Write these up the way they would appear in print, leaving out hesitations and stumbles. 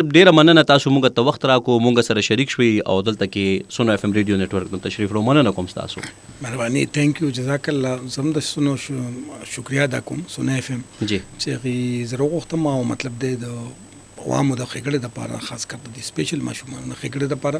ډیره مننه تاسو مونږ ته وخت راکو، مونږ سره شریک شوي او دلته کې سونو اف ام ریډیو نتورک ته تشریف ورو. مننه کوم تاسو. مهرباني، ثانک یو، جزاک الله. زم د سونو شکریا ادا کوم سونو اف ام جی چې زه وغوښتم او مطلب دی د عوامو د ښېګړې دپاره، خاص کر د سپیشل ماشومانو د ښېګړې دپاره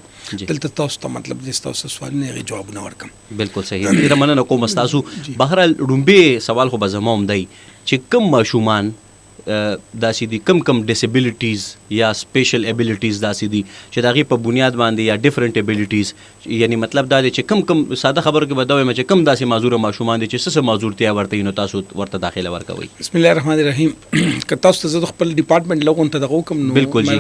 دلته تاسو ته مطلب دی ستاسو سوالونه هغې جوابونه ورکړم. بالکل صحیح، ډیره مننه کوم تاسو. بهرحال لومبې سوال خو به زما هم دی چې کوم ماشومان داسې دي، کم ډیسیبلیټیز یا سپیشل ایبیلیټیز داسې دي چې د هغې په بنیاد باندې یا ډفرنٹ ایبیلیټیز، یعنی مطلب دا دی چې کم ساده خبرو کې به دا وایم چې کم داسې معذوره ماشومان دي چې څه معذورتیا ورته وي، نو تاسو ورته داخله ورکوئ. بسم الله الرحمن الرحیم. که تاسو ته زه د خپل ډپارټمنټ لغون ته دغه وکړم نو بالکل جی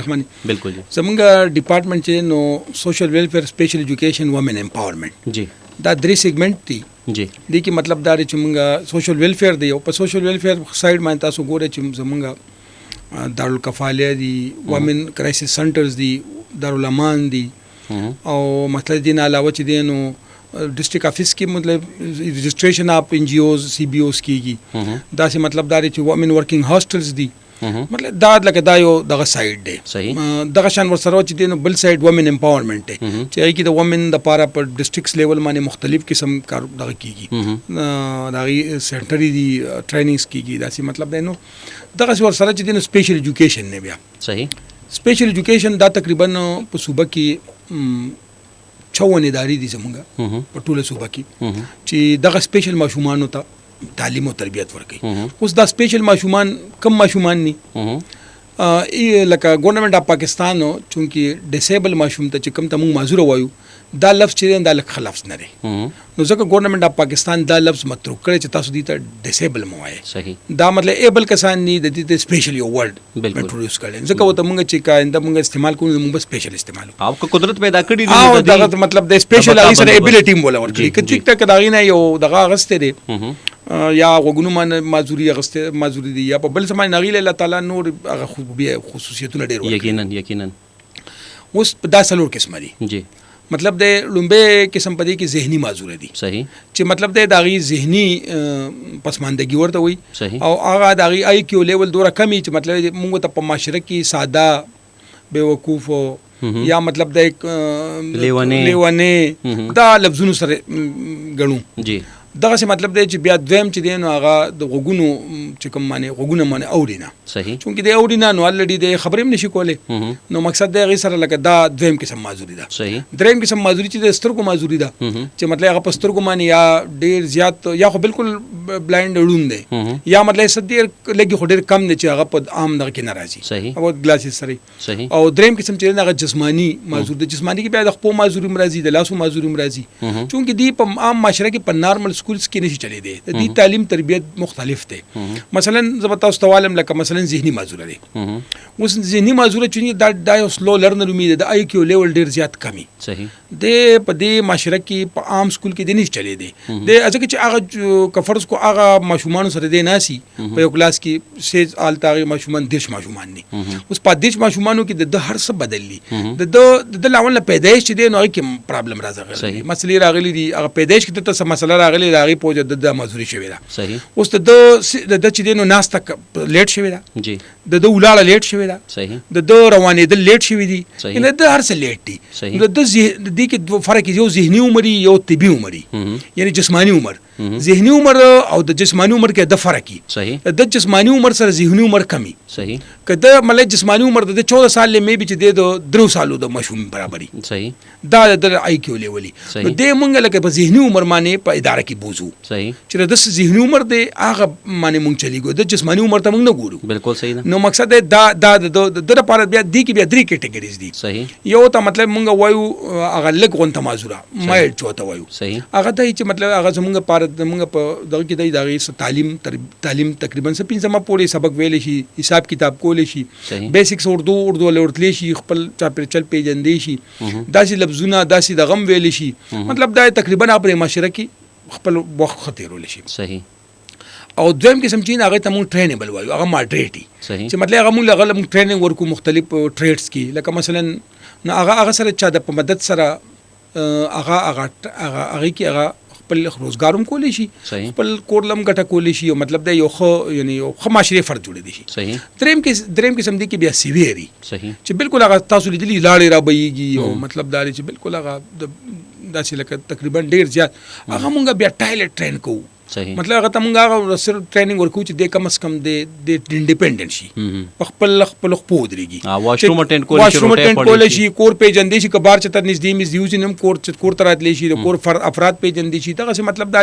بالکل جی زمونږ ډپارټمنټ چې نو سوشل ویلفیر، سپیشل ایجوکیشن، وومن امپاورمنٹ، جی دا 3 سیګمنټ دي. جی دې کې مطلب دا دی چې مونږ سوشل ویلفیر دی، او په سوشل ویلفیر سایډ باندې تاسو ګورئ چې زمونږ دارالکفاله دي، وومن کرایسس سنټرز دي، دارالمان دي، او مطلب دې نه علاوه چې دی نو ډسټرکټ افیس کې مطلب رجسټریشن اپ ان جی اوز سی بی اوز کېږي. داسې مطلب دا دی چې وومن ورکینګ هاسټلز دي. مطلب دا لکه دا یو دغه سایډ دی. دغه شان ورسره چې دی نو بل سایډ وومن امپاورمنٹ دی چې هغې کې د وومن دپاره په ډسټرکټس لیول باندې مختلف قسم کار دغه کېږي، د هغې سینټري دي ټریننګس کېږي. داسې مطلب دی نو دغسې ورسره چې دی نو سپیشل ایجوکیشن دی. بیا صحیح سپیشل ایجوکیشن دا تقریبا په صوبه کې 54 ادارې دي زمونږ په ټوله صوبه کې چې دغه سپیشل ماشومانو ته تعلیم او تربیت ورکوي. اوس دا سپیشل ماشومان کم ماشومان ني لکه ګورنمنت اف پاکستان چونکې ډیسیبل ماشوم ته چې کم ته موږ معذور وایو، دا لفظ چې دا لکه لفظ نه دی، نو ځکه ګورنمنت اف پاکستان دا لفظ متروک کړی چې تاسو دې ته ډیسیبل مو وایي. صحیح، دا مطلب ایبل کسان ني د دې ته سپیشل یو ورډ انټروډیوس کړي، ځکه وته موږ چې کاینده موږ استعمال کوو موږ به سپیشل استعمال کوو. او قدرت پیدا کړی دی، او دا مطلب د سپیشل هغه سره ایبیلیټی مولا ورکړي. کچې ټک داغې نه یو دغه غسته دی یا غوګونو باندې معذوري غسته معذوري دی، یا په بل سمای نغیل الله تعالی نور هغه خصوصیتونه ډېر ورکړي. یقینا اوس دا څلور قسم دي. جی مطلب د لومبه قسم پدې کې ذهني معذور دي. صحیح، چې مطلب د داغي ذهني پسماندګي ورته وي، او هغه داغي آی کیو لیول دوره کمی چې مطلب موږ ته په معاشره کې ساده بیوقوف یا مطلب د لیوانه دا لفظونو سره غنو. جی دغه څه مطلب دی چې بیا دویم چې دی نو هغه د غوګونو چې کوم معنی غوګونه معنی اوري نه. صحیح، چونکې دی اوري نه نو الریډي د خبرې هم نشي کولای، نو مقصد دی هغې سره لکه دا دویم قسم معذوري ده. صحیح، دریم قسم معذوري چې د سترګو معذوري ده، چې مطلب هغه په سترګو باندې یا ډېر زیات یا خو بالکل بلایند ړوند دی، یا مطلب څه ډېر لږ خو ډېر کم دی چې هغه په عام دغه کې نه راځي. صحیح، او ګلاسز سره. صحیح، او دریم قسم چې هغه جسمانی معذور دی. جسمانی کې بیا د خپو معذوري هم راځي، د لاسو معذوري هم راځي، چونکې دی په عام معاشره کې په نارمل سکولز کې نشي چلی دی. د دې تعلیم تربیت مختلف دی. مثلا زه به تاسو ته وایم لکه مثلا ذهني معذوره دی. اوس ذهني معذوره چې دا یو سلو لرنر امید د آی کیو لیول ډیر زیات کمی. صحیح، د په دې معاشره کې په عام سکول کې د نشي چلی دی. د ځکه چې هغه کفرز کو هغه ماشومان سره دی ناسي په یو کلاس کې سیز آلتاغي ماشومان دیش ماشومان ني. اوس په دیش ماشومانو کې د هر څه بدللی، د لاول پیدایش چې دی نو کې پرابلم راځي، مسلې راغلي دي، هغه پیدایش کې ته څه مسله راغلي راغي پوجا د معذوري شوی ده. صحیح، اوس د چې دی نو ناس تک لیټ شوی ده. جی د ولاړه لیټ شوی ده. صحیح، د روانېدل لیټ شوی دي، نه د هر څه لیټ دي. د دې کې دوه فرق یو ذهني عمر یو طبي عمر، یعنی جسمانی عمر. ذهني عمر او د جسمانی عمر کې د فرق. صحیح، د جسمانی عمر سره ذهني عمر کمی. صحیح، کله ملک جسمانی عمر د 14 سال له مې چې د 3 سالو د مشوم برابرۍ. صحیح، دا د آی کیو لیولي. نو د مونږ لکه په ذهني عمر باندې په اداره کې بوزو. صحیح، چې د ذهني عمر دی هغه باندې مونږ چلیږو، د جسمانی عمر ته مونږ نه ګورو. بالکل صحیح ده. نو مقصد دا د لپاره بیا دی کې بیا 3 کیټګریز دي. صحیح، یو ته مطلب مونږ وایو هغه لږ غونته معذوره مایل چوته وایو. صحیح، هغه ته چې مطلب هغه زمونږ پاره مونږ په دغه کې دغه تعلیم تقریبا 15 پورې سبق ویل شي، حساب کتاب کول شي، بیسکس اردو ولورتلی شي، خپل چاپیرچل پیجندې شي، داسې لفظونه داسې د غم ویل شي. مطلب دا تقریبا په معاشره کې خپل وخت خطرول شي. صحیح، او دویم قسم چې هغه ته مونږ ټرینبل وایو، هغه ماډریټي. چې مطلب هغه مونږ ټریننګ ورکو مختلف ټریډز کې، لکه مثلا هغه سره چا د په مدد سره هغه کې هغه خپل روزګار هم کولی شي صحیح. خپل کورلم ګټه کولی شي او مطلب دا یو ښه معاشري فرد جوړېدی شي. صحیح. دریم قسم دی کې بیا سیویری صحیح. چې بالکل هغه تاسو لیدلی لاړې را بهیږي او مطلب دا چې بالکل هغه داسې لکه تقریبا ډیر زیات هغه مونږ بیا ټایلټ ټرین کوو. صحیح. مطلب هغه ته مونږ هغه سر ټریننګ ورکو چې د کم از کم د انډیپندنٹ شي خپل خپل ودرېږي واشروم اټینډ کولی شي کور پیژندې شي کبار چې تر نږدې مز یوز نیم کور ته راتلی شي د کور افراد پیژندې شي دغه مطلب دا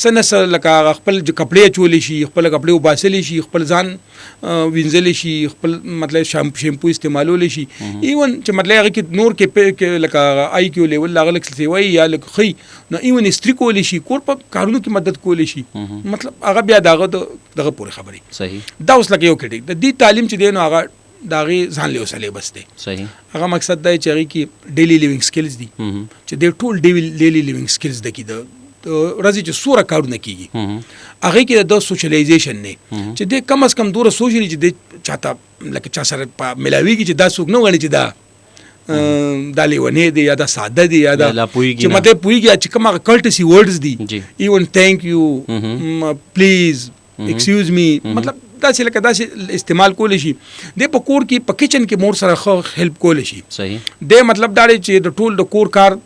سنس لکه خپل کپړې چولی شي خپل کپړې وباسلی شي خپل ځان وینځلی شي خپل مطلب شیمپو استعمالولی شي ایون چې مطلب هغه کې نور کې لکه آی کیو لیول هغه لکه سیوای یا لکه خي نو ایون استری کولی شي کور په کارونو کې مدد کولی شي مطلب هغه بیا دغه پورې خبرې. صحیح. دا اوس لکه یو کټیک د دې تعلیم چې دی نو هغه داغه ځان له سلیبس دی. صحیح. هغه مقصد دی چې هغه کې ډیلی لیوینګ سکلز دي چې د ټول ډیلی لیوینګ سکلز د کې د ورځې چې سوره کارونه کیږي هغه کې د سوشلایزیشن نه چې د کم از کم دوره سوشلی چې د چاته لکه چا سره ملاویږي چې دا څوک نه غړي چې دا لیونی دی یا دا ساده دی یا دا چې مطلب پوهیږي چې کومه کلټسی ورډز دي ایون تھینک یو پلیز ایکسکیوز می مطلب دا چې لکه دا چې استعمال کولی شي د په کور کې په کچن کې مور سره ښه هیلپ کولی شي. صحیح. د مطلب دا چې د ټول د کور کار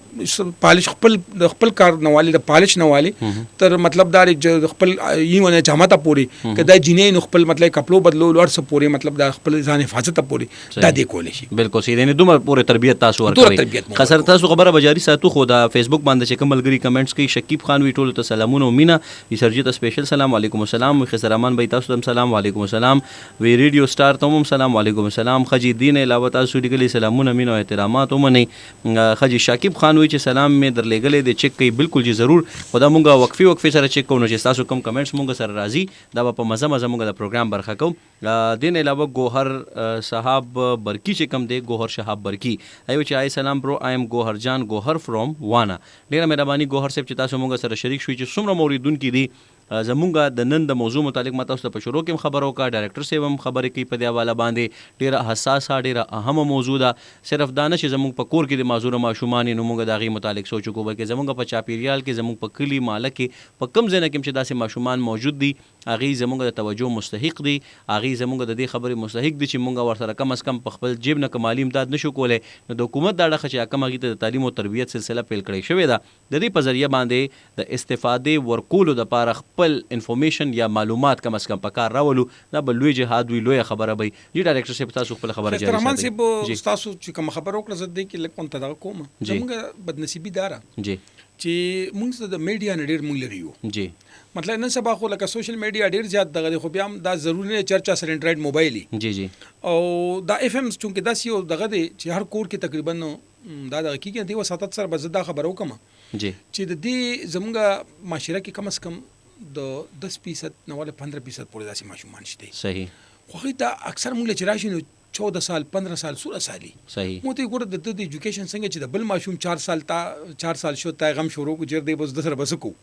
پالش خپل کار نواله د پالش نواله تر مطلب دا چې خپل یونه جامه پوری کدا جنې نو خپل مطلب کپلو بدلول ورس پوری مطلب دا خپل ځان حفاظت پوری دا دی کولی شي. بالکل سیده نه دومره پوره تربیت تاسو ورکوي. خسر تاسو خبره بجاری ساتو خو دا فیسبوک باندې چې کوملګری کمنټس کوي شکیب خان وی ټول ته سلامونه او مینا ریسرچ ته سپیشل سلام علیکم السلام خسر امان بای تاسو تم سلام علیکم السلام وی ریډیو سٹار تم سلام علیکم السلام خجی دین علاوه تاسو ډیګلی سلامونه مینا احترامات ومنه خجی شکیب خان وی چې سلام می درلېګلې د چیک کوي بالکل جی ضرور خدا مونږه وقفي سره چیک کوو چې تاسو کوم کمنټس مونږ سره راځي دا په مزه مونږ د پروګرام برخه کوو. دین علاوه گوهر صاحب برکی چې کم دی گوهر شهاب برکی ایو چې آی سلام برو آی ام گوهر جان گوهر فرام وانا ډیره مهرباني گوهر صاحب چې تاسو مونږ سره شریک شوي چې څومره موریدونکو دي زمونږه د نن د موضوع متعلق ما تاسو ته په شروع کې خبرو کا ډایرکټر صاحب هم خبرې کوي په دې حواله باندې ډیره حساسه ډیره اهم موضوع ده صرف دا نه چې زمونږ په کور کې د معذور ماشومان نو مونږ د هغې متعلق سوچ وکړو بلکې زمونږ په چاپیریال کې زمونږ په کلي ماله کې په کم ځای نه کې چې داسې ماشومان موجود دي هغې زمونږ د توجه مستحق دي هغې زمونږ د دې خبرې مستحق دي چې مونږ ورسره کم از کم په خپل جیب نه که مالي امداد نشو کولی نو د حکومت دا ډخه چې کم هغې ته د تعلیم او تربیت سلسله پیل کړی شوې ده د دې په ذریعه باندې د استفادې ورکولو دپاره خپل انفارمیشن یا معلومات کم از کم په کار راولو دا به لوی جهاد وي لویه خبره وي. جی ډایرکټر صاحب تاسو خپل خبره جاري رحمان صاحب تاسو چې کوم خبره وکړه زه دې کې لږ منتظر کوم زموږ بدنصیبي داره جی چې موږ د میډیا نه ډېر موږ لري یو جی مطلب نن سبا خو لکه سوشل میډیا ډېر زیات دغه خو بیا هم دا ضروري نه چرچا سره انډرایډ موبایل جی جی او دا اف ام چونکه دا یو دغه دی چې هر کور کې تقریبا دا دغه کېږي دی وساتت سره به زه دا خبره وکم جی چې د دې زموږ معاشره کې کم از کم د 10% نه ول 15% پورې داسې ماشومان شته. صحیح. خو دا اکثر موږ چې راشي نو 14 سال 15 سال 16 سالي صحیح. مو ته ګوره د ایجوکیشن څنګه چې د بل ماشوم 4 سال شو تا غم شروع کو جر دی بس د سره بس کو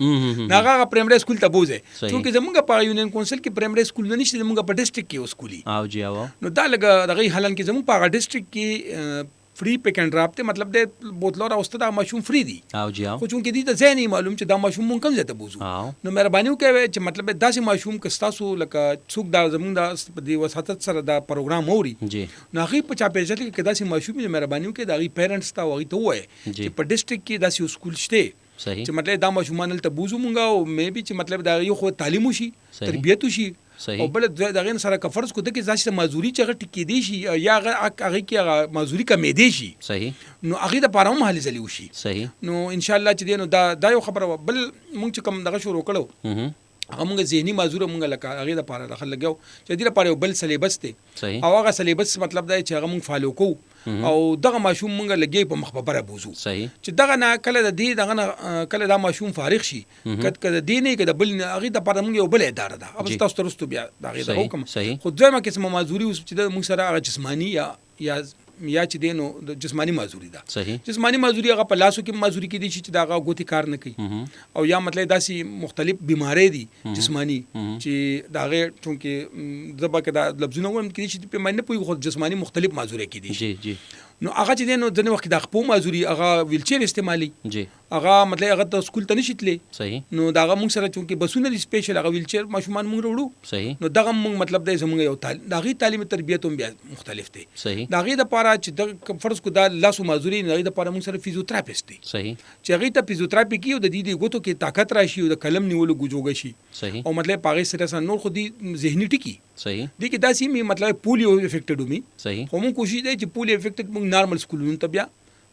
ناغه پرایمری سکول ته بوزه چونکه زمونږ په یونین کونسل کې پرایمری سکول نه نشته زمونږ په ډیسټریکټ کې وسکولي او جی او نو دا لګه دغه حالان کې زمونږ په ډیسټریکټ کې فری پیک اینڈ ډراپ ته مطلب د بوتلو را واستدا ماشوم فری دی او جی او خو چونکه دي ته ځای نه معلوم چې دا ماشوم مونږ کم ځته بوزو نو مهرباني وکړئ چې مطلب داسې ماشوم کستاسو لکه څوک دا زمونږ د وساتت سره دا پروګرام اوري جی نو هغه په چا پیژل کې داسې ماشوم مهرباني وکړئ دا غي پیرنټس تا وایي ته وایي چې په ډیسټریکټ کې داسې سکول شته صحیح چې مطلب دا ماشومان ته بوزو مونږ او مې به چې مطلب دا یو خو تعلیم وشي تربیت وشي او بل دغه سره کفرض کو د کې ځاسته مازوري چې هغه ټکی دی شي یا هغه کې هغه مازوري کمې دی شي صحیح نو هغه د پاره هم حل زلی وشي صحیح نو ان شاء الله چې نو دا یو خبره بل مونږ چې کوم دغه شروع کړو هغه مونږ ذهني مازور مونږ لکه هغه د پاره داخل لګاو چې دې لپاره بل سلیبس دی او هغه سلیبس مطلب دا چې هغه مونږ فالو کوو او دغه ماشوم مونږ لګي په مخبره بوزو صحیح چې دغه نه کله د دې دغه نه کله دا ماشوم فارغ شي کله دې نه کله بل هغه د پاره مونږ یو بل اداره ده اب تاسو ترستو بیا دغه د حکم خو دویمه قسمه مازوري اوس چې مونږ سره هغه جسمانی یا چې دینو د جسمانی مازوري ده صحیح جسمانی مازوري هغه په لاسو کې مازوري کې دي چې دغه غوتی کار نه کوي او یا مطلب داسې مختلف بیماری دي جسمانی چې دغه چونکه زبا کې دا لفظونه وم کې چې په معنی په خود جسمانی مختلف مازوري کې دي جی جی نو هغه چې دینو ځنه وخت د خپل مازوري هغه ویلچیر استعمالي جی هغه مطلب هغه ته سکول ته نشي تللی صحیح نو داغه موږ سره چونکې بسونه دي سپیشل هغه ویلچر ماشومان موږ وروړو صحیح نو دغه موږ مطلب دی زموږ یو داغي تعلیمي تربیت هم بیا مختلف دی صحیح داغي د پاره چې د فرض کو دا لاسو مازوري نه د پاره موږ سره فزیوتراپیست دی صحیح چې هغه ته فزیوتراپي کیو د دې غوتو کې طاقت راشي او د کلم نیولو ګوجوګ شي صحیح او مطلب پاغه سره نور خو دي ذهني ټکی صحیح دي کې داسې می مطلب پولیو افیکټډ ومي صحیح خو موږ کوشش دی چې پولیو افیکټډ موږ نارمل سکولونو ته بیا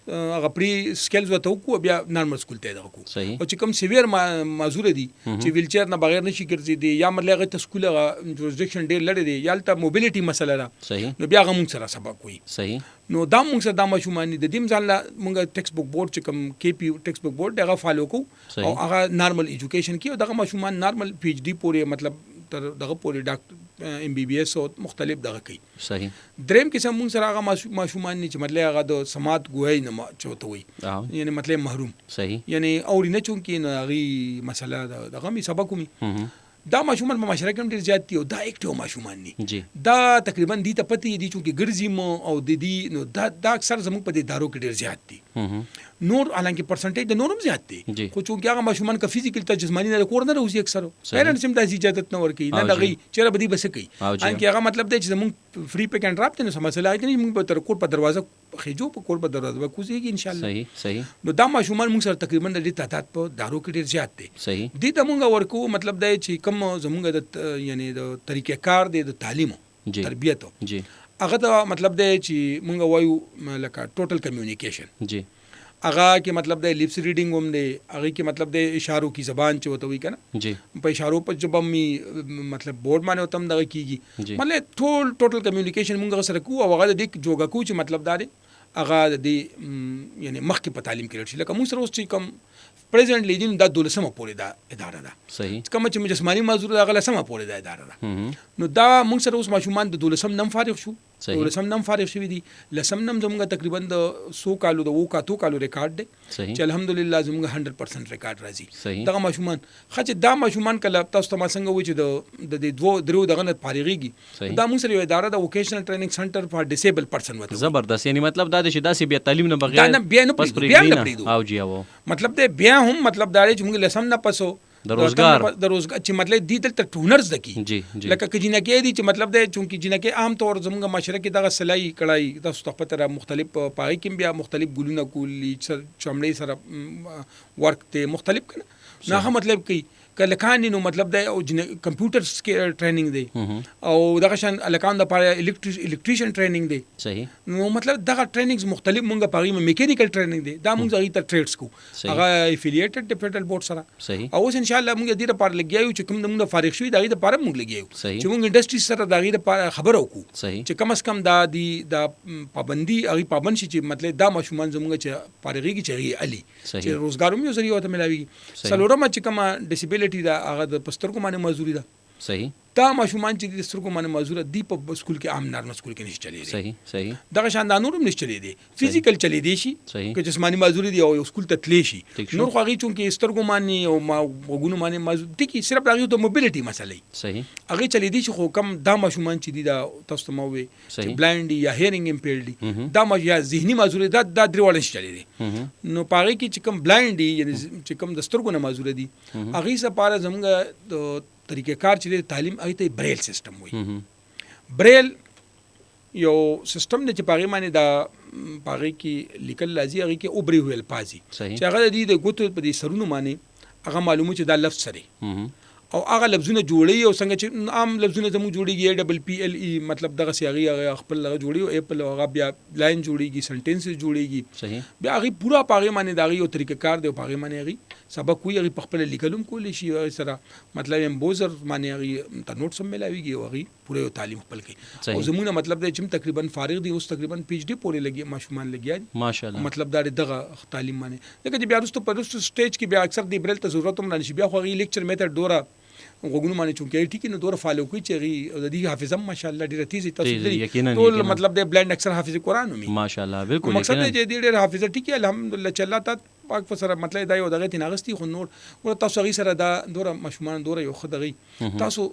هغه پری سکیلز وته کو بیا نارمل سکول ته دغه کو صحیح او چې کوم سیویر معذور دي چې ویلچر نه بغیر نشي ګرځي دي یا مطلب هغه ته سکول جوریسډکشن ډیر لړ دي یا الته موبیلیټي مسله ده صحیح نو بیا موږ سره سبق وي صحیح نو دا موږ سره د ماشومان د دې ځان لا موږ ټیکس بک بورډ چې کوم کې پی ټیکس بک بورډ دغه فالو کو او هغه نارمل ایجوکیشن کې او دغه ماشومان نارمل پی ایچ डी پورې مطلب تر دغه پورې ډاکټر ام بی بی ایس او مختلف دغه کوي صحیح دریم قسم موږ سره هغه ماشومان نه چې مطلب هغه د سماعت ګوهی نه چوته وي یعنی مطلب محروم صحیح یعنی اورینه چونکې نه غي مسله دغه می سبق کومي دا ماشومان په معاشره کې ډیر زیات دي او دا اکټیو ماشومان دي جی دا تقریبا دي ته پتی دي چې ګرځي مو او د دې نو دا اکثر زموږ په دې دارو کې ډیر زیات دي نور حالانکه پرسنټیج د نورم زیات دي خو چونکه هغه ماشومان کا فزیکل ته جسمانی نه کور نه روزي اکثر پیرنټس هم د اجازه نه ورکي نه دغه چیرې بدی بس کوي انکه هغه مطلب دی چې زموږ فری پیک اینڈ ډراپ ته نو مسله هغه نه موږ به تر کور په دروازه خېجو په کور په دروازه کوزيږي ان شاء الله صحیح صحیح نو دا ماشومان موږ سره تقریبا د دې تعداد په دارو کې ډیر زیات دي صحیح دې ته موږ ورکو مطلب دی چې کوم زموږ د یعنی د طریقې کار دی د تعلیم تربیت جی هغه ته مطلب دی چې موږ وایو لکه ټوټل کمیونیکیشن جی هغه کې مطلب دی لیپس ریډینګ هم دی هغه کې مطلب دی اشارو کی زبان چې وته وی کنه جی په اشارو په جبم می مطلب بورډ باندې وتم دغه کیږي مطلب ټوټل کمیونیکیشن موږ سره کو او هغه د جوګه کو چې مطلب دا دی هغه د یعنی مخکې په تعلیم کې لري لکه موږ سره اوس چې کوم پریزنټ لیدین دا 12مه پورې دا اداره ده صحیح کوم چې جسمانی معذور دا غلسمه پورې دا اداره ده نو دا موږ سره اوس ماشومان د 12 نم فارغ شو 12 نم فارغ شوی دي لسم نم زموږ تقریبا د 100 کالو د 2 کالو ریکارډ دی چې الحمدلله زموږ 100% ریکارډ راځي دا ماشومان خچ دا ماشومان کله تاسو ته ما څنګه و چې د دوه درو دغه نه فارغيږي دا موږ سره یو اداره د ووکیشنل ټریننګ سنټر فار ډیسیبل پرسن وته زبردست یعنی مطلب دا چې دا سی بیا تعلیم نه بغیر دا نه بیا نه پریږدو او جی او مطلب دی بیا هم مطلب دا چې موږ لسم نه پسو د روزګار چې مطلب دي دلته ټونرز دکی جی لکه چې جنکه دي چې مطلب دی چونکی جنکه عام طور زموږ معاشره کې دغه سلای کړای د صحبت را مختلف پای کې بیا مختلف ګلونه کولی چمړې سره ورک ته مختلف کنه نه مطلب کوي کله کان نو مطلب دی او کمپیوټر ټریننګ دی او دغه شان الکان د پاره الکتریشن ټریننګ دی صحیح نو مطلب دغه ټریننګز مختلف مونږه پاره میکانیکل ټریننګ دی دا مونږ غي ته ټریډز کو هغه افیلیټډ ډیفیډل بورډ سره صحیح او ان شاء الله مونږ دې لپاره لګیایو چې کوم مونږ فارغ شوي دا غي لپاره مونږ لګیایو چې مونږ انډستری سره دا غي لپاره خبرو کو چې کم از کم دا دی دا پابندي هغه پابند شي چې مطلب دا ماشومان زمونږ چې فارغيږي چې علي چې روزګار هم یو ذریعہ ته ملاويږي سلورم چې کوم ډیسیبিলিټي دا هغه د پسترګو باندې معذوري ده صحیح دا ماشومان چې د سترګو باندې معذوره دی په سکول کې عام نارمل سکول کې نشي چلی دی صحیح صحیح دغه شاندار نورم نشي چلی دی فزیکل چلی دی شي که جسمانی معذوري دی او سکول ته تلی شي نور خو هغه چونکې سترګو باندې او وګونو باندې معذور دي کې صرف هغه د موبیلیټي مسلې صحیح هغه چلی دی شي خو کم دا ماشومان چې دی دا تاسو ته مو وي بلایند یا هیرینګ امپیرډ دی دا یا ذهني معذوري دا درې وړ نشي چلی دی نو پاره کې چې کم بلایند دی یعنی چې کم د سترګو نه معذور دي هغه سپاره زموږ د طریقې کار چې تعلیم هغه ته بریل سیستم وایي بریل یو سیستم دی چې پاغي باندې دا پاغي کې لیکل لازم هغه کې اوبري ویل پازي چې هغه د ګوتو په دې سرونو باندې هغه معلومه چې دا لفظ سره او هغه لفظونه جوړي او څنګه چې عام لفظونه زموږ جوړيږي ډبل پی ال ای مطلب دغه سیاغي هغه خپل لغه جوړي او ایپل هغه بیا لاین جوړيږي سنټنس جوړيږي صحیح بیا هغه پورا پاغي باندې داغي او طریقې کار دی او پاغي باندې هغه سبق کوي هغه خپل لیکلم کولی شي سره مطلب امبوزر باندې هغه ته نوټ سم ملاويږي او هغه پوره تعلیم خپل کوي او زمونه مطلب دی چې تقریبا فارغ دي اوس تقریبا پی ایچ ڈی پورې لګي ماشومان لګي ماشاءالله مطلب دا دغه تعلیم باندې لکه چې بیا وروسته په وروسته سټیج کې بیا اکثر دی بریل ته ضرورت هم نه شي بیا خو هغه لیکچر میتھډ دورا وګونو باندې چونکې ټیکی نو دور فالو کوي چې غي د دې حافظه ماشاءالله ډیره تیزه تاسو ټول مطلب د بلایند اکثر حافظ قرآن ومي ماشاءالله بالکل مقصد دې ډیره حافظه ټیکی الحمدلله چې الله تعالی پاک په سره مطلب دا یو دغه تناغستی خو نور ور تاسو غي سره دا دوره مشمون دوره یو خدغي تاسو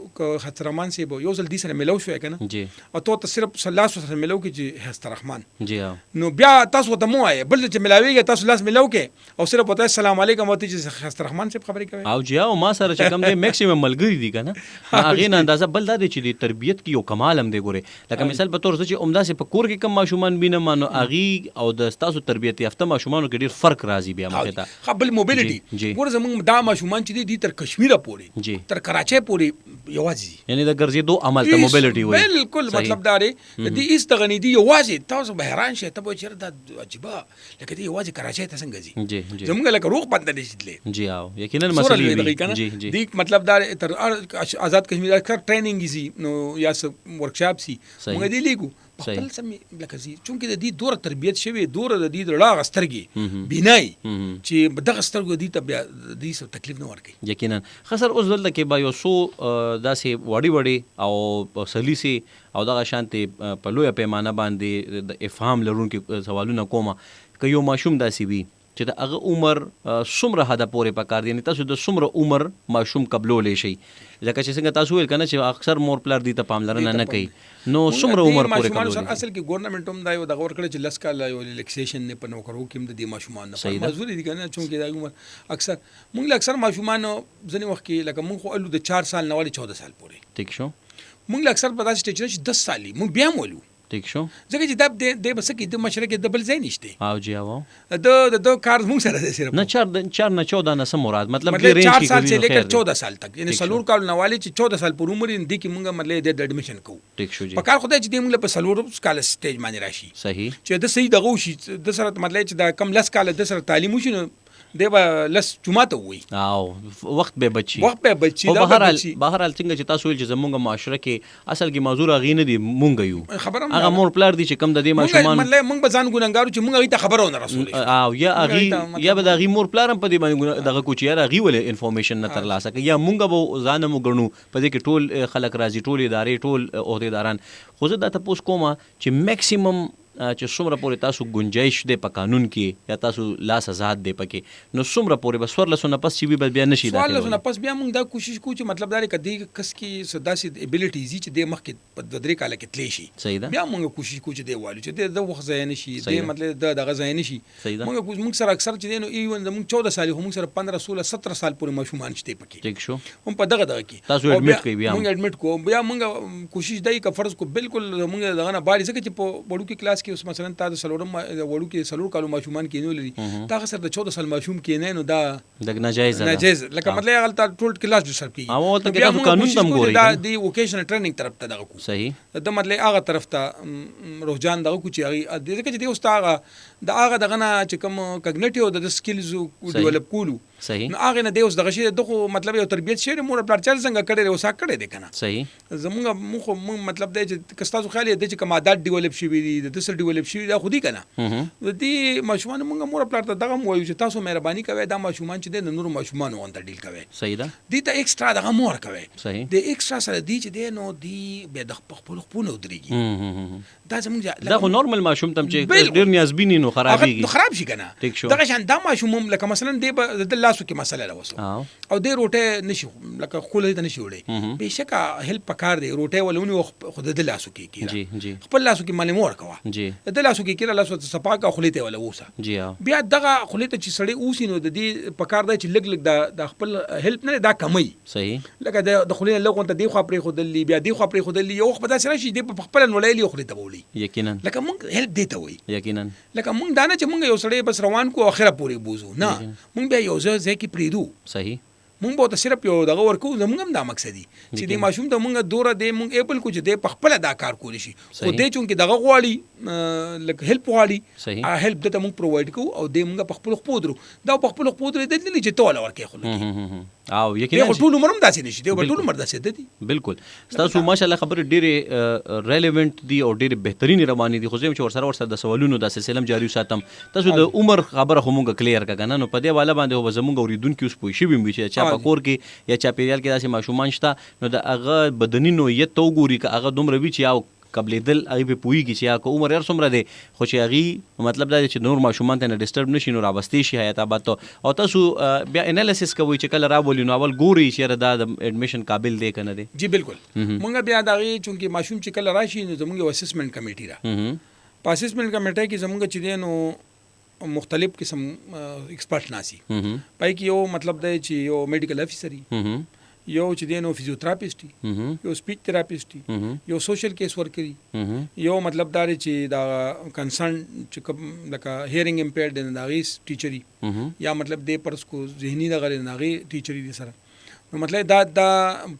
خطرمان سی بو یو ځل دي سره ملو شو کنه جی او ته صرف سلاس سره ملو کې چې هست رحمان جی نو بیا تاسو ته مو آئے بل چې ملاویږي تاسو لاس ملو کې او صرف وته السلام علیکم وته چې هست رحمان سے خبرې کوي او جی او ما سره چې کوم دی میکسیمم ملګری دي کنه هغه نه اندازه بل دا دی چې د تربیت کې یو کمال هم دی ګوره لکه مثال په تور چې عمده سي په کور کې کم ماشومان بینه مانو اغي او د تاسو تربیت یافته ماشومان کې ډیر فرق راځي بیا مخه ته خپل موبیلیټي ګور زمونږ دا ماشومان چې دي تر کشمیر پورې تر کراچۍ پورې یوازې یعنی د ګرځېدو عمل ته موبیلیټي وایي بالکل مطلب دا دی د ایست غنی دی یوازې تاسو به حیران شئ ته به چیرې دا عجیبه لکه دی یوازې کراچۍ ته څنګه ځي جی زمونږ لکه روغ بند نشي تللی جی او یقینا مسلې وي جی جی دی مطلب دا تر آزاد کشمیر اکثر ټریننګ زی نو یا ورکشاپ سي موږ دی لیکو خپل سم لکه زی چونکه د دې دوره تربیت شوی دوره د دې ډاغ سترګي بینای چې دغه سترګو دي ته دې څه تکلیف نه ورکي یقینا خسر اوس دلته کې با یو سو داسې وړي وړي او سلیسي او دغه شانتي په لویه پیمانه باندې د افهام لرونکو سوالونه کومه که یو ماشوم داسې وي چې د هغه عمر څومره حده پورې پکار دی تاسو د څومره عمر ماشوم قبلولې شي ځکه چې څنګه تاسو ویل کنه چې اکثر مور پلار دي ته پاملرنه نه کوي نو څومره عمر پورې قبلولې اصل کې ګورنمنت هم دا یو دغه ورکړي چې لس کال یو ریلیکسیشن نه پنو کرو کې د دې ماشومان نه مزوري دي کنه چونکه دا عمر اکثر موږ اکثر ماشومان ځنی وخت کې لکه موږ خو الو د 4 سال نه والی 14 سال پورې ټیک شو موږ اکثر په داسې سټیج کې 10 سالي موږ بیا مولو ټیک شو ځکه چې د بس کې د مشرق د بل ځای نشته او جی او د کار موږ سره ده صرف نه 4 نه 14 نه سم مراد مطلب دې رینج کې 4 سال سے لیکر 14 سال تک یعنی سلور کال نواله چې 14 سال پر عمر دي کې موږ مطلب د اډمیشن کوو ټیک شو جی په کار خدای چې دې موږ په سلور کال سټیج باندې راشي صحیح چې د صحیح دغه شي د سره مطلب چې دا کم لس کال د سره تعلیم وشي نو دی به لس جمعه وي او وخت به بچي دا بچي بهرحال څنګه چې تاسو ویل چې زمونږ معاشره کې اصل کې موضوع غي نه دي مونږ یو هغه مور پلار دي چې کم د دې ماشومان مونږ به ځان ګونګارو چې مونږ ته خبرونه رسول او یا اغي یا به د اغي مور پلار هم په دې باندې دغه کوچي را غي ول انفارمیشن نه ترلاسه کوي یا مونږ به ځان مو ګڼو په دې کې ټول خلک راځي ټول ادارې ټول عہدیداران خو زه دا تاسو کومه چې میکسیمم چې څومره پورې تاسو گنجائش دی په قانون کې یا تاسو لاس آزاد دی پکې نو څومره پورې بس ورلسونه پس چې به بیا نشي دا ورلسونه پس بیا موږ دا کوشش کوو چې مطلب دا کدی کس کې سداسي ابیلیټیز چې د مخ کې په درې کال کې تلی شي بیا موږ کوشش کوو چې دی والو چې د وخت ځای نشي د مطلب د غځای نشي موږ سره اکثر چې نو ایون موږ 14 سال هم سره 15 16 17 سال پورې ماشومان شته پکې ټیک شو هم په دغه کې تاسو اډمیټ کوي بیا موږ اډمیټ کوو بیا موږ کوشش دی که فرض کو بالکل موږ دغه نه باندې ځکه چې په وړو کې کلاس کې اوس مثلا تاسو سلورم وړو کې سلور کالو ماشومان کې نه لري تا سره د 14 سال ماشوم کې نه نو دا د ناجایز لکه مطلب هغه ټول کلاس جو سر کې او ته تاسو قانون تم ګوري دا د ووکیشنل ټریننګ طرف ته دغه کو صحیح د مطلب هغه طرف ته رجحان دغه کو چې هغه د ځکه چې د استاد د هغه دغه نه چې کوم کګنیټیو د سکلز ډیولپ کولو صحیح نو هغه نه د اوس دغه شی دغه مطلب یو تربیت شی مور پلار چل څنګه کړي اوسه کړي دي کنه صحیح زموږ مطلب دی چې کستاسو خیال دی چې کمادات ډیولپ شي وي د تسل ډیولپ شي دا خودي کنه د دې ماشومان موږ مور پلار ته دغه وایو چې تاسو مهرباني کوئ دا ماشومان چې د نور ماشومان وانت ډیل کوي صحیح ده دې ته ایکسترا دغه مور کوي صحیح د ایکسترا سره دی چې دی نو دی به د خپل خپونه ودرېږي دا زموږ دا خو نورمال ماشوم تم چې ډیر نیازبینی نو خرابېږي خراب شي کنه دغه شان دا ماشوم لکه مثلا دی د لاسو کې مسله راوسو او د روټه نشي لکه خولې ته نشي وړي بهشکه هیلپ پکار دی روټه ولونی خود د لاسو کې جی جی خپل لاسو کې مالې مور کوا جی د لاسو کې کړه لاسو ته صفاکه خولې ته ولا وسه جی بیا دغه خولې ته چې سړی اوسي نو د دې پکار دی چې لګ لګ د خپل هیلپ نه دا کمی صحیح لکه د خولې لغون ته دی خو پرې خودلې بیا دی خو پرې خودلې یو خو داسې راشي دی په خپل نولې خولې ته بولی یقینا لکه مونږ هیلپ دی ته وای یقینا لکه مونږ دا نه چې مونږ یو سړی بس روان کو اخره پورې بوزو نه مونږ بیا یو ځای کې پریدو صحیح مونږ به صرف یو دغه ورکو زمونږ هم دا مقصد دي چې د ماشوم ته مونږ دوره دی مونږ ایبل کو چې د پخپل دا کار کولی شي خو دې چونکه دغه غواړي لکه هیلپ غواړي هیلپ دته مونږ پرووایډ کوو او د مونږ پخپل خپودرو دا پخپل خپودرو د دې چې توله ورکې خو او یقینا ټول عمر هم داسې نشي دی ټول عمر داسې دي بالکل تاسو ماشاءالله خبر ډېر ریلیونٹ دي او ډېر بهترین رواني دي خو زم چې ورسره د سوالونو د سلسله جاری ساتم تاسو د عمر خبره هم کلیر کړه نو په دې والا باندې هو زموږ اوریدونکو اوس پوښي ویم چې چا په کور کې یا چاپیریال کې داسې ماشومان شته نو د هغه بدني نوعیت تو ګوري که هغه دومره وی چې یو قبلېدل هغې پې پوهېږي چې یا که عمر هر څومره دی خو چې هغې مطلب دا دی چې نور ماشومان ته نه ډسټرب نه شي نو راوستې شي حیات آباد ته او تاسو بیا انالیسس کوئ چې کله رابولي نو اول ګورئ چې یاره دا د ایډمیشن قابل دی که نه دی جی بالکل مونږ بیا د هغې چونکې ماشوم چې کله راشي نو زمونږ یو اسسمنټ کمیټي ده په اسسمنټ کمیټه کې زمونږ چې دی نو مختلف قسم ایکسپرټ ناسي پای کې یو مطلب دی چې یو میډیکل افیسر یو چې دی نو فزیوتراپسټ یو سپیچ تھراپسټ یو سوشل کیس ورکر یو مطلب دا چې دا کنسرن چې لکه هیرینګ امپیرډ دی دا غي ټیچري یا مطلب دی پرس کو ذهني دغه نه غي ټیچري دي سره نو مطلب دا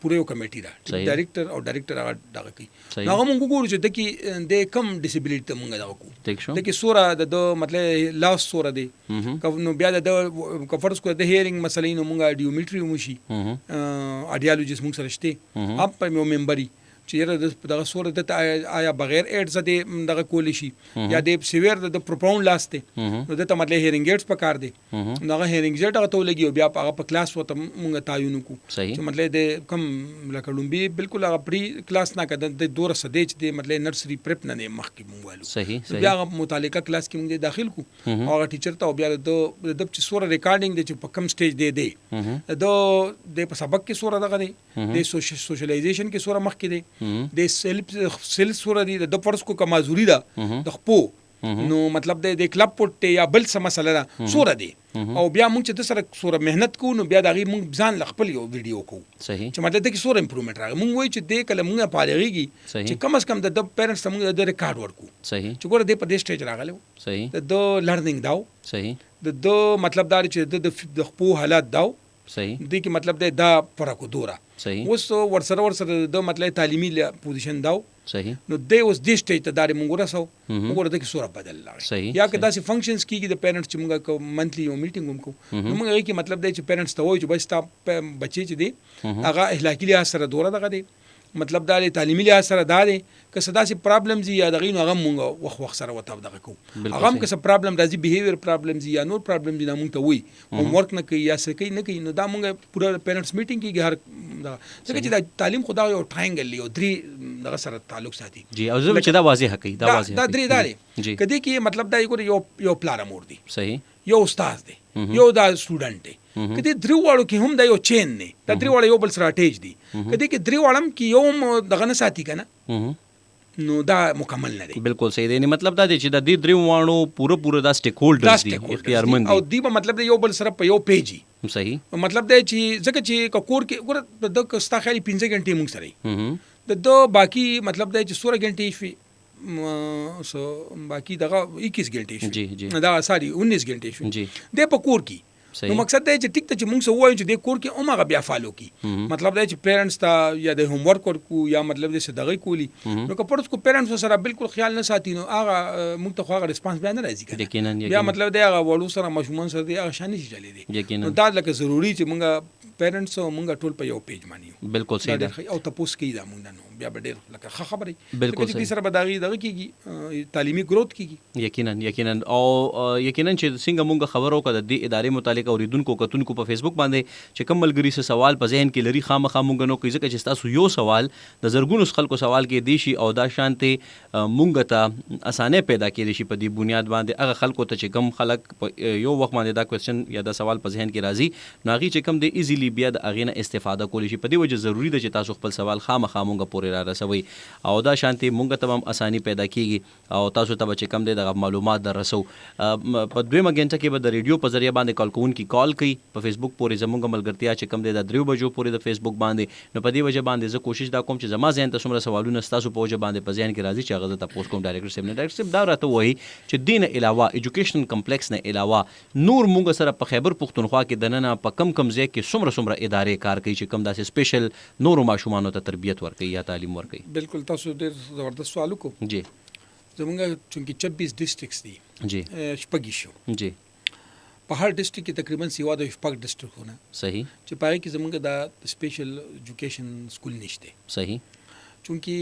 پوره یو کمیټي ده ډایریکټر او ډایریکټر هغه دغه کوي نو هغه مونږ ګورو چې د کې کم ډیسیبিলিټي ته مونږ دغه کوو د کې سوره د مطلب لاس سوره دی نو بیا د فرض کو د هیرینګ مسلې نو مونږ اډیومیټري موشي اډیالوجیست مونږ سره شته اپ په یو ممبري چې یره دغه سوره د آیا بغیر ایډز د دغه کولی شي یا د سیویر د پروپاوند لاسته نو د ته مطلب هیرینګ ایډز پکار دی نو هغه هیرینګ ایډ هغه ته لګي بیا هغه په کلاس وته مونږ تعین کو چې مطلب د کم لکه لومبي بالکل هغه پری کلاس نه کده د دور سده چې د مطلب نرسري پریپ نه مخکې مونږ والو صحیح بیا هغه متعلقه کلاس کې مونږ داخل کو هغه ټیچر ته بیا د چې سوره ریکارډینګ دی چې په کم سټیج دی د په سبق کې سوره دغه دی د سوشلایزیشن کې سوره مخکې دی د سیل سوره دی د فرض کو کمازوري ده د خپو نو مطلب د کلب پټ یا بل څه مسله ده سوره دی او بیا موږ چې د سره سوره مهنت کوو نو بیا دغه موږ ځان خپل یو ویډیو کوو صحیح چې مطلب د سوره امپروومنت راغی موږ وایو چې د کله موږ پالېږي چې کم از کم د پیرنټس ته موږ د ریکارډ ورکو صحیح چې ګوره د په دې سټیج راغلو صحیح د لرنینګ داو صحیح د مطلب دا چې د خپو حالات داو صحیح د کې مطلب دا فرق دوره صحیح اوس ورسره د مطلب تعلیمي پوزیشن داو صحیح نو د اوس د سټیج ته داري مونږ رسو مونږ د کې سوره بدل لاغی یا که داسې فنکشنز کیږي د پیرنټس چې مونږ کو منثلی یو میټینګ هم کو نو مونږ کې مطلب دی چې پیرنټس ته وایي چې بس تا بچی چې دی هغه اخلاقی لحاظ سره دوره دغه دی مطلب دا تعلیمي لحاظ سره دا دی که څه داسې پرابلمز یا دغه نو هغه مونږ وخت سره وته دغه کو هغه که څه پرابلم راځي بیهیویر پرابلمز یا نور پرابلمز نه مونږ ته وایي هوم ورک نه کوي یا څه کوي نه کوي نو دا مونږ پوره پیرنټس میټینګ کیږي هر ځکه چې دا تعلیم خدا یو ټراینګل یو درې دغه سره تعلق ساتي جی او زه چې دا واضح کوي دا واضح دا درې داري کدی کې مطلب دا یو پلار مور دی صحیح یو استاد دی یو دا سټوډنټ دی کدی درې واړو کې هم دا یو چین دی دا درې واړو یو بل سره اٹیچ دي کدی کې درې واړم کې یو دغه نه ساتي کنه نو دا مکمل نه دی بالکل صحیح دی مطلب دا دی چې د دې درې واړو پوره دا سټیک هولډرز دي اختیارمند دي او دی په مطلب یو بل سره په یو پیجي صحیح مطلب دا چې ځکه چې کور کې ګوره د کستا خالي 15 غنټې مونږ سره د باقی مطلب دا چې 16 غنټې شي سو باقی دغه 21 غنټې شي دا ساري 19 غنټې شي د په کور کې نو مقصد دا چې ټیک ته چې موږ سو وایو چې د کور کې اومغه بیا فالو کی مطلب دا چې پیرنټس ته یا د هوم ورک ورکو یا مطلب د صدقې کولی نو که پرڅ کو پیرنټس سره بالکل خیال نه ساتي نو هغه موږ ته خو هغه ریسپانس بیا نه راځي کنه بیا مطلب دا هغه وړو سره مشمون سره دی هغه شانې شي چلی دی نو دا لکه ضروری چې موږ پیرنټس او موږ ټول په یو پیج مانیو بالکل صحیح ده او تاسو کې دا موږ نو بیا به ډېر لکه خبرې بالکل صحیح سره به دغه کیږي تعلیمي گروث کیږي یقینا او یقینا چې څنګه موږ خبرو کړه د ادارې متعلق اوریدونکو کتونکو په فیسبوک باندې چې کوم ملګری سره سوال په ذهن کې لري خامخا موږ نو کوي ځکه چې تاسو یو سوال د زرګونو خلکو سوال کې دی شي او دا شانته موږ ته اسانه پیدا کړي شي په دې بنیاد باندې هغه خلکو ته چې کوم خلک یو وخت باندې دا کوېسچن یا دا سوال په ذهن کې راځي نو هغه چې کوم دی ایزیلی بیا د اغه نه استفاده کولی شي په دې وجه ضروری ده چې تاسو خپل سوال خامخا موږ پورې را رسوي او دا شانته موږ ته هم اساني پیدا کیږي او تاسو ته چې کوم دی د معلومات در رسو په دویمه غنټه کې به د ریډیو په ذریعہ باندې کال کوون کی کال کوي په فیسبوک پورې زموږ ملګرتیا چې کوم دی د 3 بجو پورې د فیسبوک باندې نو په دې وجه باندې زه کوشش دا کوم چې زما ذهن ته څومره سوالونه تاسو په وجه باندې په ذهن کې راځي چې هغه ته تاسو کوم ډایرکټر سیمینار ډایرکټر سیمینار دا راته وایي چې دین علاوه ایجوکیشن کمپلیکس نه علاوه نور موږ سره په خیبر پختونخوا کې دننه په کم ځای کې څومره ادارې کار کوي چې کوم داسې سپیشل نورو ماشومانو ته تربیت ورکوي یا تعلیم ورکوي بالکل تاسو ډېر زبردست سوال وکړو جی زمونږ چونکې 26 ډیسټرکټس دي جی شپږ شو جی په هر ډیسټرکټ کې تقریبا سیوا د شپږ ډیسټرکټونه صحیح چې پای کې زمونږ د سپیشل ایجوکیشن سکول نشته صحیح چونکې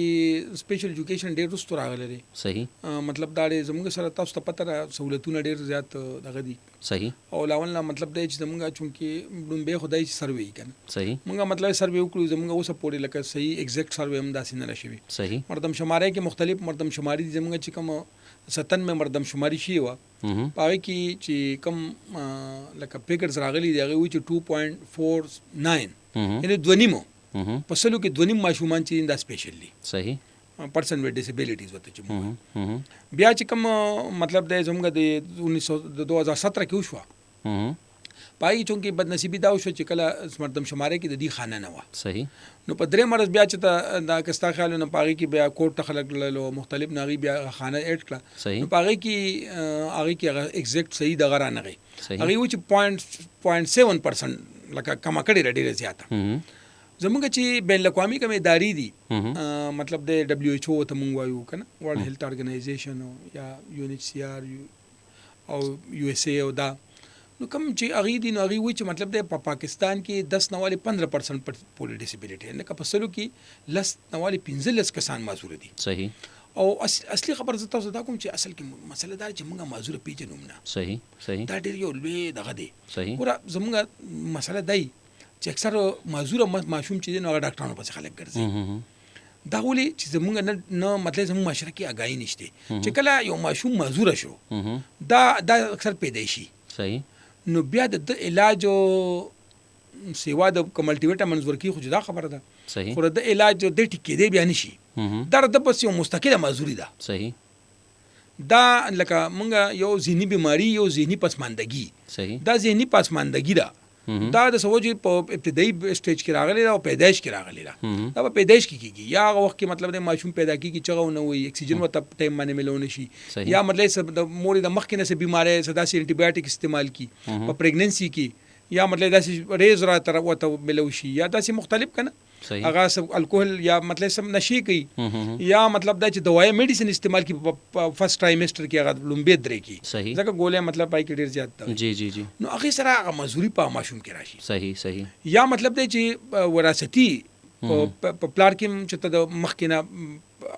سپیشل ایجوکیشن ډېر وروسته راغلی دی. صحیح. مطلب دا دی زموږ سره تاسو ته پته ده سهولتونه ډېر زیات دغه دي. صحیح. او لاول نه مطلب دی چې زموږ چونکې لومبۍ خدای چې سروې کنه. صحیح. موږ مطلب سروې وکړو زموږ اوسه پورې لکه صحیح ایگزیکټ سروې هم داسې نه شوی. صحیح. مردم شمارۍ کې مختلف مردم شماري دي زموږ چې کوم 97 مردم شماري شي و پاره کې چې کوم لکه پیګرز راغلي دی هغه و چې 2.49 یعنی دونیمو په سلو کې دونیم ماشومان چې دا سپیشل دي. صحیح. پرسن وذ ډیسیبিলিټیز وته چې موږ بیا چې کوم مطلب د زموږ د 2017 کې وشو پای چونکې بدنصیبی دا وشو چې کله مردم شمارې کې د دې خانه نه و. صحیح. نو په درې مرز بیا چې دا کستا خیال نه پاږي کې بیا کوټ ته خلک له مختلف ناغي بیا خانه اډ کړه. صحیح. نو پاږي کې ایگزیکټ صحیح دغه را نه غي هغه و چې 0.7% لکه کما کړي ډېر زیاته. زموږ چې بین الاقوامي کوم ادارې دي مطلب د دبليو ایچ او ته مونږ وایو کنه ورلد هیلث ارګنایزیشن یا یو ان ایچ سی آر او یو اس ای او دا نو کوم چې اغي دي نو اغي و چې مطلب د پاکستان کې 10 نواله 15% پولی ډیسیبিলিټي نه که په سلو کې لس نواله 15 کسان معذور دي. صحیح. او اصلي خبر زه تاسو دا کوم چې اصل کې مسله دا چې موږ معذور پیژنو نه. صحیح. صحیح. دا ډېر یو لوی دغه دی. صحیح. ګوره زموږ مسله دی چې اکثر معذور ماشوم چې دي نو هغه ډاکټرانو پسې خلک ګرځي. دا ولې چې زموږ نه مطلب زموږ معاشره کې اگاهي نشته چې کله یو ماشوم معذور شو دا اکثر پیدایشي. صحیح. نو بیا د علاج او سیوا د کملټي وټامینز ورکی خو دا خبره ده. صحیح. خو د علاج د ټیکې دی بیا نشي دا د پس یو مستقله معذوري ده. صحیح. دا لکه مونږ یو ذهني بیماری یو ذهني پسماندګي. صحیح. دا ذهني پسماندګي ده. دا د سوجي په ابتدایي سټیج کې راغلی دا او پیدایش کې راغلی دا په پیدایش کې کیږي یا هغه وخت کې مطلب د ماشوم پیدا کیږي چې هغه نو وي اکسیجن وته ټایم باندې ملونه شي یا مطلب د مور د مخ کې نه سه بیماری صدا سي انټي بایوټیک استعمال کی په پریګننسي کې یا مطلب داسې ریز را تر وته ملوشي یا داسې مختلف کنه هغه سب الکوهل یا مطلب سم نشي کوي یا مطلب دا چې دوايي میډیسن استعمال کی په فرست ټرایمستر کې هغه لومبه درې کی ځکه ګولې مطلب پای کې ډیر زیات ده. جی جی جی. نو هغه سره هغه مزوري په ماشوم کې راشي. صحیح. صحیح. یا مطلب دی چې وراثتي په پلار کې چې ته د مخکینه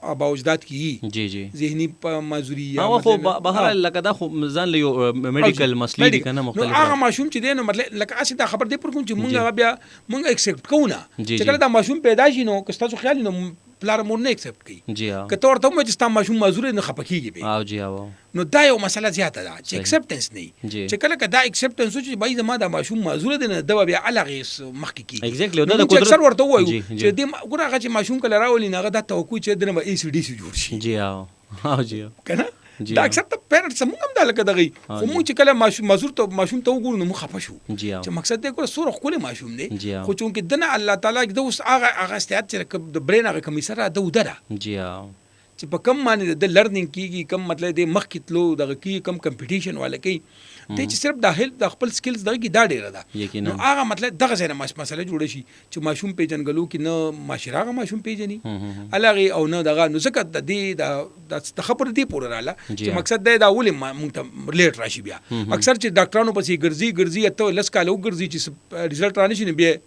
ابا اجداد کی جی جی ذهني مازوري یا خو بهر لکه دا خو ځان له میډیکل مسلې دي کنه مختلف هغه ماشوم چې دی نو مطلب لکه اسی دا خبر دی پر کوم چې مونږ بیا مونږ ایکسپټ کوو نه چې کله دا ماشوم پیدا شي نو که تاسو خیال نو پلار مور نه ایکسپټ کوي. جی ها. که تور ته مې چې ستا ماشوم معذور نه خپکیږي به. او جی ها. نو دا یو مسله زیاته ده چې ایکسپټنس نه چې کله کدا ایکسپټنس چې بای زما دا ماشوم معذور دي نه دا بیا الغه مخکې کیږي. ایگزیکټلی دا قدرت اکثر ورته وایو چې دې ګوره هغه چې ماشوم کله راولي نه دا توقع چې دنه ای سی ډی سی جوړ شي. جی ها. او جی ها. کنه دا اکثر ته پیرنټس موږ هم دا لکه دغه خو موږ چې کله معذور ته ماشوم ته وګورو نو موږ خفه شو چې مقصد دی ګوره سور خپل ماشوم دی خو چونکې دنه الله تعالی د اوس هغه استعداد چې د برین هغه کمیسر د ودره. جی ها. چې په کم باندې د لرنینګ کیږي کم مطلب د مخ کې تلو دغه کی کم کمپټیشن والا کی ته چې صرف د خپل سکلز دغه کی دا ډیره ده نو هغه مطلب دغه ځای مسله جوړ شي چې ماشوم پیژنګلو کې نه معاشره هغه ماشوم پیژني الغه او نه دغه نو زکه د دې د خبر دی پور رااله چې مقصد دا ولې مونږ ته لیټ راشي بیا اکثر چې ډاکټرانو پسې ګرځي ته لس کال وګرځي چې رزلټ رانه شي بیا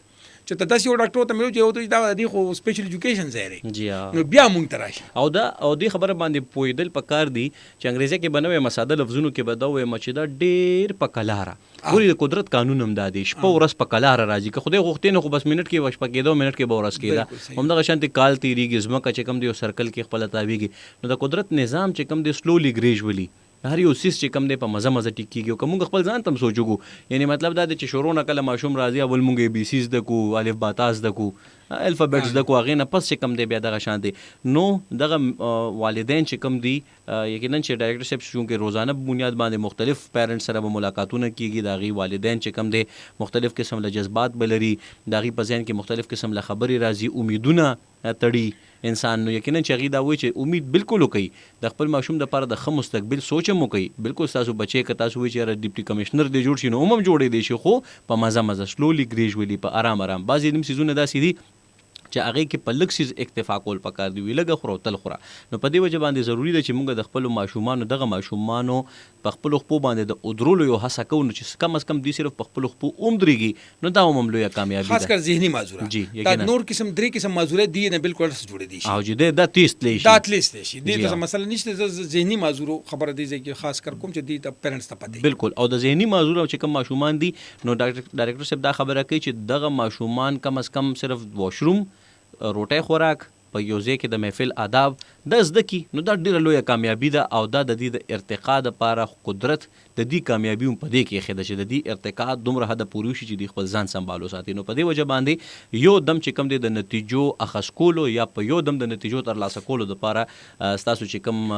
چې تاسو یو ډاکټر ته ملو چې دا د خو سپیشل ایجوکیشن زیری. جی ها. نو بیا مونږ تراشي او دې خبره باندې پویدل پکار دی چې انګریزي کې بنوي مساده لفظونو کې بدوي مچ دا ډېر پکلاره ګوري د قدرت قانون هم دادی شپه ورځ پکلاره راځي که خدای غوښتنه خو بس منټ کې وښ پکې 2 منټ کې به ورځ کېدا هم دغه شانتي کال تیریږي زمکه چې کم دی سرکل کې خپل تاویږي نو د قدرت نظام چې کم دی سلولی ګریجولی هر یو سیس چې کم دی په مزه ټیکيږي او کوم خپل ځان تم سوچو یعنی مطلب دا چې شروع نه کله ماشوم راځي اول مونږ بي سیز د کو الف با تاس د کو الفابټس د کو هغه نه پس چې کم دی بیا دغه شان دی نو دغه والدین چې کم دی یقینا چې ډایریکټر صاحب شون کې روزانه بنیاد باندې مختلف پیرنټس سره ملاقاتونه کیږي داغي والدین چې کم دی مختلف قسم له جذبات بلري داغي په ذهن کې مختلف قسم له خبري راځي امیدونه تړي انسان نو یقینا چې غي دا وای چې امید بالکل وکي د خپل ماشوم د لپاره د خه مستقبل سوچ مو کوي بالکل تاسو بچي ک تاسو وای چې ډیپټي کمشنر دی جوړ شي نو هم جوړې دی شي خو په مزه سلولی ګریجولی په آرام بعضی دم سيزونه داسې دي چې هغه کې په لک سیز اکتفا کول پکار دی ویلګه خورو تل خوره نو په دې وجه باندې ضروری ده چې موږ د خپل ماشومان دغه ماشومانو په خپل خپل باندې د ودرولو یو هڅه کوو چې کم از کم دوی صرف په خپل خپل اومدريږي نو دا هم لویه کامیابی ده خاص کر ذهني معذوره جی دا یقینا نور قسم درې قسم معذوره دي نه بالکل جوړې دي او چې دا تیست لې دا شي اتلیست شي جی دې ته مثلا نشته ذهني معذورو خبره دي چې خاص کر کوم چې دې ته پیرنټس ته پته بالکل او د ذهني معذور او چې کوم ماشومان دي نو ډایرکټر صاحب دا خبره کوي چې دغه ماشومان کم از کم صرف واشروم روټي خوراک په یو ځای کې د محفل آداب د زده کی نو دا ډیره لویه کامیابی ده او دا د دې د ارتقا لپاره قدرت د دې کامیابی په دې کې خېده چې د دې ارتقا دومره حد پوري شي چې د خپل ځان سمبالو ساتي نو په دې وجه باندې یو دم چې کم د نتیجو اخص کولو یا په یو دم د نتیجو تر لاسه کولو لپاره تاسو چې کم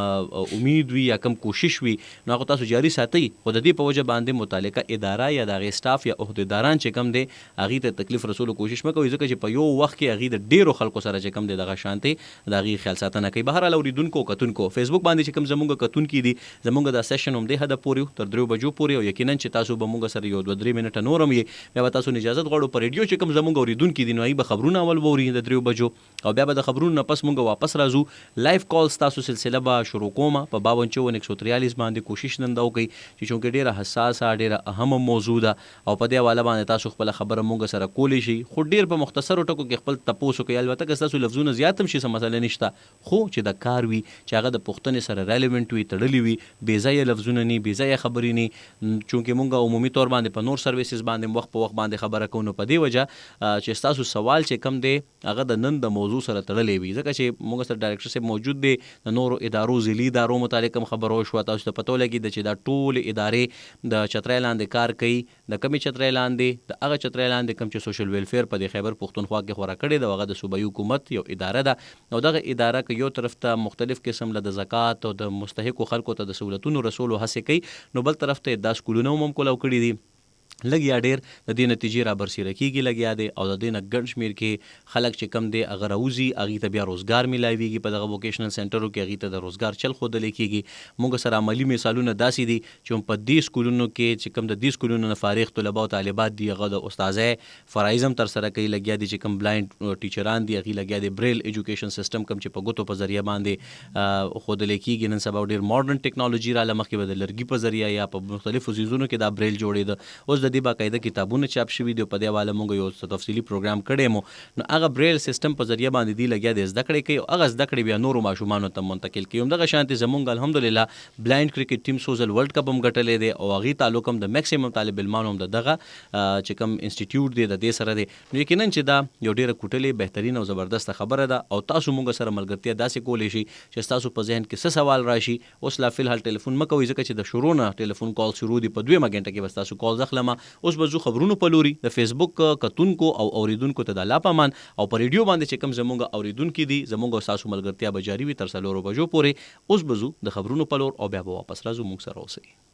امید وي یا کم کوشش وي نو هغه تاسو جاری ساتي خو د دې په وجه باندې متعلقه اداره یا د سټاف یا عہدیداران چې کم دي هغه ته تکلیف رسولو کوشش مکوئ ځکه چې په یو وخت کې هغه د ډیرو خلکو سره چې کم دي دغه شانتي دغه خیال ساتنه کوي بهر اوریدونکو کتونکو فیسبوک باندې چې کوم زمونږ کتونکو دي زمونږ د سیشن هم د هدا پوري تر 3 بجو پوري او یقینا چې تاسو به مونږ سره یو 2-3 منټه نورم یې بیا تاسو اجازه غواړو پر ریډیو چې کوم زمونږ اوریدونکو دي نو ای به خبرونه اول ووري د 3 بجو او بیا به د خبرونو پس مونږ واپس راځو لایف کالز تاسو سلسله به شروع کوم په 524143 باندې کوشش نن دا وکي چې چونکه ډیره حساسه ډیره اهم موضوع ده او په دې حواله باندې تاسو خپل خبره مونږ سره کولی شي خو ډیر په مختصر ټکو کې خپل تپوسو کوي البته که تاسو لفظونه زیات هم شي څه مسله نشته خو چې د کار وي چې هغه د پښتنې سره ریلیونټ وي تړلی وي بې ځایه لفظونه نه بې ځایه خبرې نه چونکې مونږ عمومي طور باندې په نور سرویسز باندې وخت په وخت باندې خبره کوو نو په دې وجه چې تاسو سوال چې کم دی هغه د نن د موضوع سره تړلی وي ځکه چې مونږ سره ډایرکټر صاحب موجود دی د نورو ادارو ځلي ادارو متعلق هم خبرو شو تاسو ته پته لګي چې دا ټول ادارې د چترۍ لاندې کار کوي د کمی چترۍ لاندې د هغه چترۍ لاندې کم چې سوشل ویلفیر په خیبر پښتونخوا کې خورا کړي د هغه د صوبایي حکومت یو اداره ده او دغه اداره کې یو طرف ته مختلف قسم له د زکات او د مستحقو خلکو ته د سہولتونو رسولو هڅه کوي نو بل طرف ته 10 سکولونه هم کولو کړی دي لګیا ډیر د دې نتیجې را برسېره کیږي لګیا دی او د دې نه ګڼ شمیر کې خلک چې کم دی هغه راوځي هغې ته بیا روزګار میلاویږي په دغه ووکیشنل سنټرو کې هغې ته د روزګار چل ښودلی کېږي موږ سره عملي مثالونه داسې دي چې په دې سکولونو کې چې کم د دې سکولونو نه فارغ طلبه او طالبات دي هغه د استاذۍ فرایض هم ترسره کوي لګیا دي چې کم بلایند ټیچران دي هغې لګیا دي بریل ایجوکیشن سیسټم کم چې په ګوتو په ذریعه باندې ښودلی کېږي نن سبا ډېر ماډرن ټیکنالوژي راله مخکې به د لرګي په ذریعه یا په مختلفو څیزونو کې دا بریل جوړېده اوس د دې باقاعده کتابونه چاپ شوي دي په دې حواله موږ یو تفصیلي پروګرام کړی مو نو هغه بریل سیسټم په ذریعه باندې دی لګیا دی زده کړې کوي او هغه زده کړې بیا نورو ماشومانو ته منتقل کوي همدغه شانتې زمونږ الحمدلله بلایند کرکټ ټیم سوزل ورلډ کپ هم ګټلی دی او هغې تعلق هم د میکسیمم طالب علمانو هم د دغه چې کوم انسټیټیوټ دی د دې سره دی نو یقینا چې دا یو ډېره کوټلې بهترین او زبردسته خبره ده او تاسو موږ سره ملګرتیا داسې کولی شي چې تاسو په ذهن کې څه سوال راشي اوس لا فی الحال ټلیفون مه کوئ ځکه چې د شروع نه ټلیفون کال شروع دي په 2 غنټه کې بس تاسو کال اخلم اوس به زو خبرونو په لوري د فیسبوک کتونکو او اوریدونکو ته د الله پامان او په ریډیو باندې چې کوم زمونږ اوریدونکو دي زمونږ ساسو ملګرتیا به جاری وي تر 3 بجو پورې اوس بزو د خبرونو په لور او بیا به واپس راځو موږ سره اوسئ